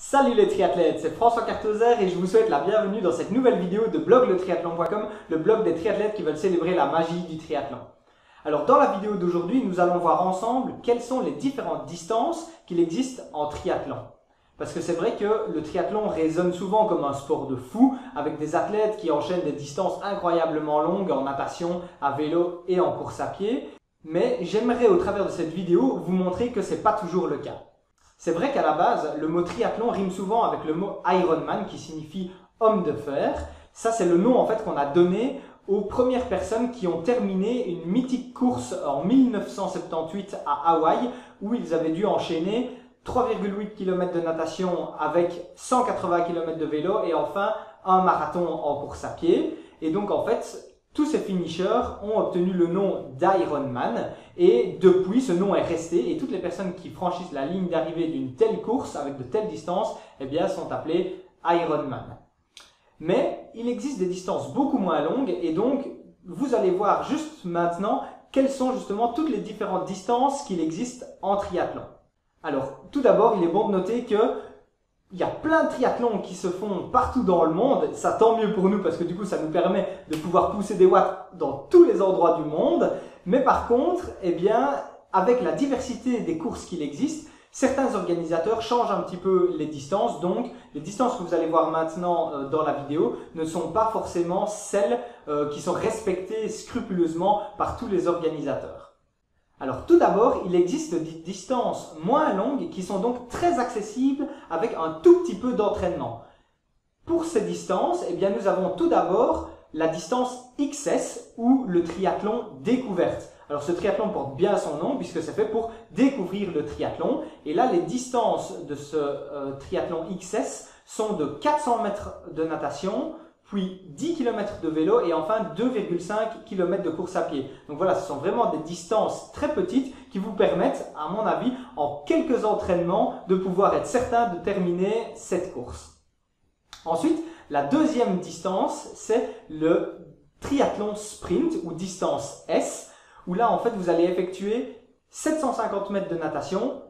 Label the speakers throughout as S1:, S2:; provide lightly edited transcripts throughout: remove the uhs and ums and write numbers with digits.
S1: Salut les triathlètes, c'est François Cartozer et je vous souhaite la bienvenue dans cette nouvelle vidéo de blogletriathlon.com, le blog des triathlètes qui veulent célébrer la magie du triathlon. Alors dans la vidéo d'aujourd'hui, nous allons voir ensemble quelles sont les différentes distances qu'il existe en triathlon. Parce que c'est vrai que le triathlon résonne souvent comme un sport de fou, avec des athlètes qui enchaînent des distances incroyablement longues en natation, à vélo et en course à pied. Mais j'aimerais au travers de cette vidéo vous montrer que c'est pas toujours le cas. C'est vrai qu'à la base, le mot triathlon rime souvent avec le mot Ironman qui signifie homme de fer. Ça, c'est le nom en fait qu'on a donné aux premières personnes qui ont terminé une mythique course en 1978 à Hawaï où ils avaient dû enchaîner 3,8 km de natation avec 180 km de vélo et enfin un marathon en course à pied. Et donc en fait, tous ces finishers ont obtenu le nom d'Ironman et depuis ce nom est resté et toutes les personnes qui franchissent la ligne d'arrivée d'une telle course avec de telles distances, eh bien, sont appelées Ironman. Mais il existe des distances beaucoup moins longues et donc vous allez voir juste maintenant quelles sont justement toutes les différentes distances qu'il existe en triathlon. Alors tout d'abord, il est bon de noter que il y a plein de triathlons qui se font partout dans le monde, ça tant mieux pour nous parce que du coup ça nous permet de pouvoir pousser des watts dans tous les endroits du monde. Mais par contre, eh bien, avec la diversité des courses qu'il existe, certains organisateurs changent un petit peu les distances. Donc les distances que vous allez voir maintenant dans la vidéo ne sont pas forcément celles qui sont respectées scrupuleusement par tous les organisateurs. Alors tout d'abord, il existe des distances moins longues qui sont donc très accessibles avec un tout petit peu d'entraînement. Pour ces distances, eh bien, nous avons tout d'abord la distance XS ou le triathlon découverte. Alors ce triathlon porte bien son nom puisque c'est fait pour découvrir le triathlon. Et là, les distances de ce triathlon XS sont de 400 mètres de natation, puis 10 km de vélo et enfin 2,5 km de course à pied. Donc voilà, ce sont vraiment des distances très petites qui vous permettent, à mon avis, en quelques entraînements, de pouvoir être certain de terminer cette course. Ensuite, la deuxième distance, c'est le triathlon sprint ou distance S, où là, en fait, vous allez effectuer 750 mètres de natation,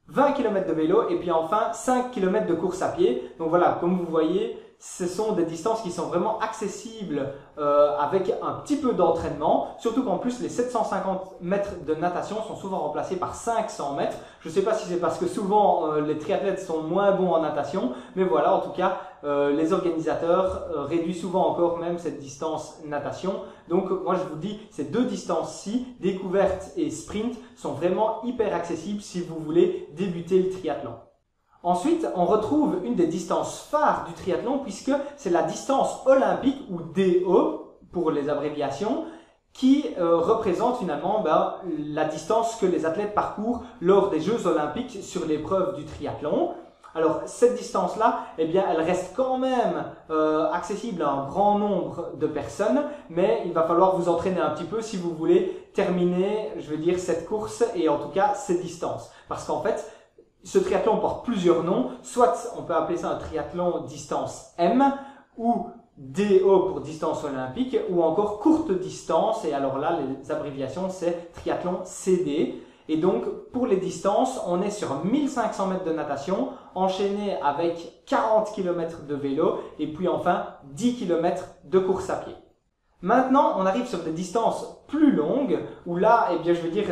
S1: 20 km de vélo et puis enfin 5 km de course à pied. Donc voilà, comme vous voyez, ce sont des distances qui sont vraiment accessibles avec un petit peu d'entraînement. Surtout qu'en plus, les 750 mètres de natation sont souvent remplacés par 500 mètres. Je ne sais pas si c'est parce que souvent les triathlètes sont moins bons en natation. Mais voilà, en tout cas, les organisateurs réduisent souvent encore même cette distance natation. Donc moi, je vous dis, ces deux distances-ci, découverte et sprint, sont vraiment hyper accessibles si vous voulez débuter le triathlon. Ensuite, on retrouve une des distances phares du triathlon puisque c'est la distance olympique ou DO pour les abréviations qui représente finalement la distance que les athlètes parcourent lors des Jeux olympiques sur l'épreuve du triathlon. Alors cette distance-là, eh bien, elle reste quand même accessible à un grand nombre de personnes, mais il va falloir vous entraîner un petit peu si vous voulez terminer, je veux dire, cette course et en tout cas cette distance. Parce qu'en fait, ce triathlon porte plusieurs noms, soit on peut appeler ça un triathlon distance M ou DO pour distance olympique ou encore courte distance et alors là les abréviations c'est triathlon CD et donc pour les distances on est sur 1500 mètres de natation enchaîné avec 40 km de vélo et puis enfin 10 km de course à pied. Maintenant, on arrive sur des distances plus longues où là, eh bien, je veux dire,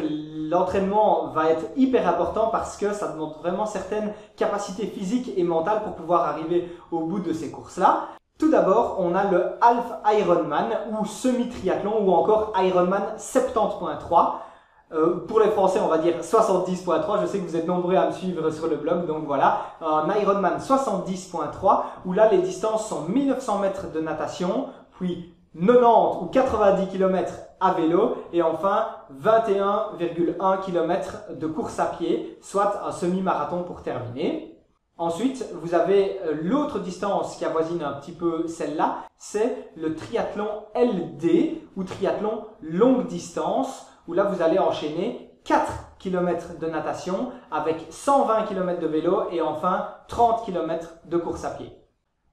S1: l'entraînement va être hyper important parce que ça demande vraiment certaines capacités physiques et mentales pour pouvoir arriver au bout de ces courses-là. Tout d'abord, on a le Half Ironman ou semi-triathlon ou encore Ironman 70.3. Pour les Français, on va dire 70.3. Je sais que vous êtes nombreux à me suivre sur le blog, donc voilà. Un Ironman 70.3 où là, les distances sont 1900 mètres de natation, puis 90 ou 90 km à vélo et enfin 21,1 km de course à pied, soit un semi-marathon pour terminer. Ensuite, vous avez l'autre distance qui avoisine un petit peu celle-là, c'est le triathlon LD ou triathlon longue distance, où là vous allez enchaîner 4 km de natation avec 120 km de vélo et enfin 30 km de course à pied.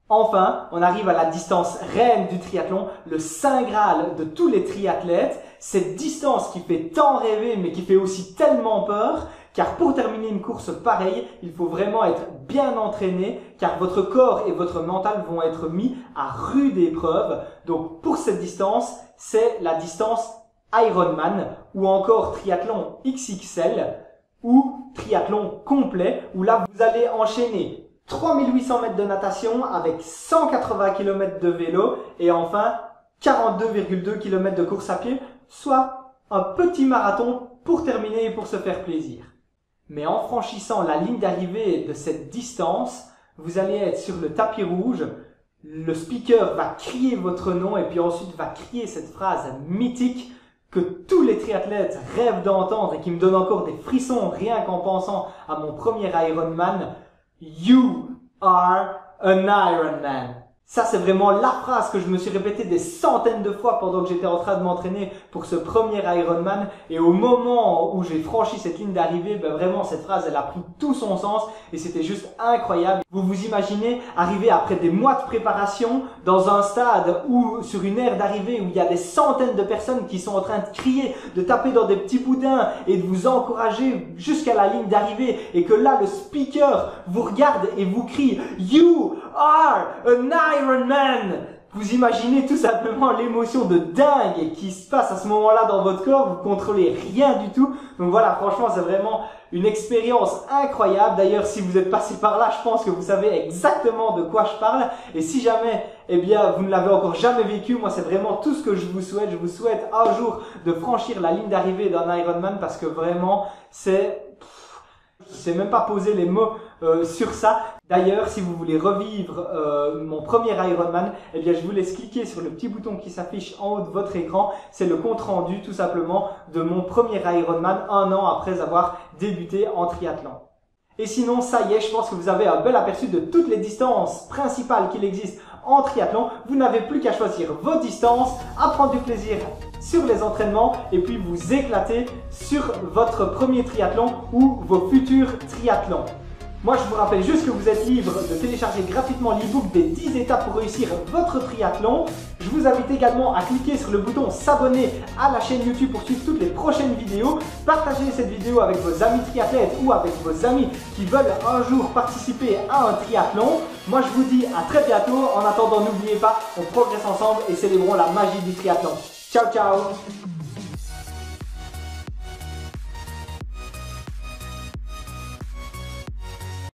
S1: Enfin, on arrive à la distance reine du triathlon, le saint graal de tous les triathlètes, cette distance qui fait tant rêver mais qui fait aussi tellement peur, Car pour terminer une course pareille, il faut vraiment être bien entraîné car votre corps et votre mental vont être mis à rude épreuve. Donc pour cette distance, c'est la distance Ironman ou encore triathlon XXL ou triathlon complet où là vous allez enchaîner 3800 mètres de natation avec 180 km de vélo et enfin 42,2 km de course à pied, soit un petit marathon pour terminer et pour se faire plaisir. Mais en franchissant la ligne d'arrivée de cette distance, vous allez être sur le tapis rouge, le speaker va crier votre nom et puis ensuite va crier cette phrase mythique que tous les triathlètes rêvent d'entendre et qui me donne encore des frissons rien qu'en pensant à mon premier Ironman. You are an Ironman. Ça, c'est vraiment la phrase que je me suis répétée des centaines de fois pendant que j'étais en train de m'entraîner pour ce premier Ironman. Et au moment où j'ai franchi cette ligne d'arrivée, ben vraiment, cette phrase, elle a pris tout son sens et c'était juste incroyable. Vous vous imaginez arriver après des mois de préparation dans un stade ou sur une aire d'arrivée où il y a des centaines de personnes qui sont en train de crier, de taper dans des petits boudins et de vous encourager jusqu'à la ligne d'arrivée et que là, le speaker vous regarde et vous crie « You are an Ironman !» Vous imaginez tout simplement l'émotion de dingue qui se passe à ce moment-là dans votre corps, vous contrôlez rien du tout. Donc voilà, franchement, c'est vraiment une expérience incroyable. D'ailleurs, si vous êtes passé par là, je pense que vous savez exactement de quoi je parle. Et si jamais, eh bien, vous ne l'avez encore jamais vécu, moi, c'est vraiment tout ce que je vous souhaite. Je vous souhaite un jour de franchir la ligne d'arrivée d'un Ironman parce que vraiment, je sais même pas poser les mots sur ça. D'ailleurs, si vous voulez revivre mon premier Ironman, eh bien, je vous laisse cliquer sur le petit bouton qui s'affiche en haut de votre écran. C'est le compte rendu, tout simplement, de mon premier Ironman, un an après avoir débuté en triathlon. Et sinon, ça y est, je pense que vous avez un bel aperçu de toutes les distances principales qu'il existe en triathlon. Vous n'avez plus qu'à choisir vos distances, à prendre du plaisir sur les entraînements et puis vous éclater sur votre premier triathlon ou vos futurs triathlons. Moi, je vous rappelle juste que vous êtes libre de télécharger gratuitement l'e-book des 10 étapes pour réussir votre triathlon. Je vous invite également à cliquer sur le bouton s'abonner à la chaîne YouTube pour suivre toutes les prochaines vidéos. Partagez cette vidéo avec vos amis triathlètes ou avec vos amis qui veulent un jour participer à un triathlon. Moi, je vous dis à très bientôt. En attendant, n'oubliez pas, on progresse ensemble et célébrons la magie du triathlon. Ciao, ciao!